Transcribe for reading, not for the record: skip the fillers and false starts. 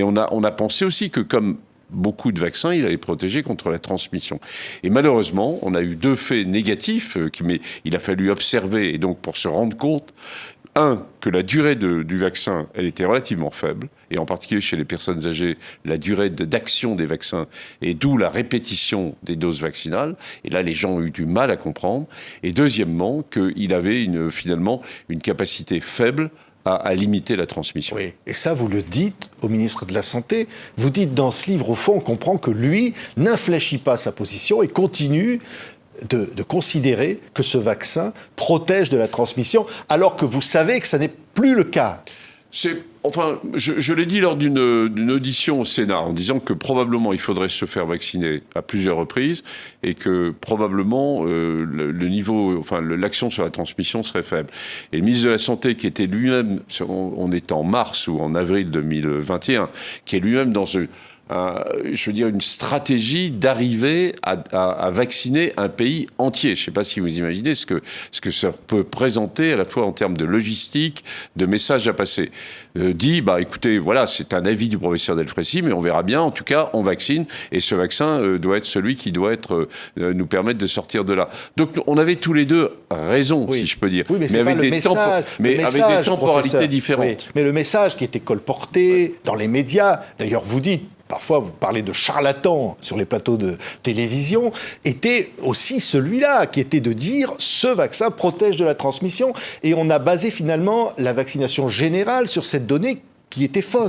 Et on a pensé aussi que comme beaucoup de vaccins, il allait protéger contre la transmission. Et malheureusement, on a eu 2 faits négatifs, mais il a fallu observer, et donc pour se rendre compte, que la durée du vaccin, elle était relativement faible, et en particulier chez les personnes âgées, la durée d'action des vaccins, et d'où la répétition des doses vaccinales. Et là, les gens ont eu du mal à comprendre. Et deuxièmement, qu'il avait finalement une capacité faible à limiter la transmission. Oui, et ça, vous le dites au ministre de la Santé. Vous dites dans ce livre, au fond, on comprend que lui n'infléchit pas sa position et continue de considérer que ce vaccin protège de la transmission, alors que vous savez que ça n'est plus le cas. Je l'ai dit lors d'une audition au Sénat, en disant que probablement il faudrait se faire vacciner à plusieurs reprises et que probablement l'action sur la transmission serait faible. Et le ministre de la Santé, qui était lui-même, on est en mars ou en avril 2021, qui est lui-même dans une stratégie d'arriver à vacciner un pays entier. Je ne sais pas si vous imaginez ce que ça peut présenter à la fois en termes de logistique, de messages à passer. Écoutez, voilà, c'est un avis du professeur Delfraissy, mais on verra bien. En tout cas, on vaccine, et ce vaccin doit être celui qui doit nous permettre de sortir de là. Donc, on avait tous les deux raison, si je peux dire, oui, mais avec des temporalités différentes. Oui, mais le message qui était colporté dans les médias, d'ailleurs, vous dites, parfois vous parlez de charlatans sur les plateaux de télévision, était aussi celui-là, qui était de dire ce vaccin protège de la transmission. Et on a basé finalement la vaccination générale sur cette donnée qui était fausse.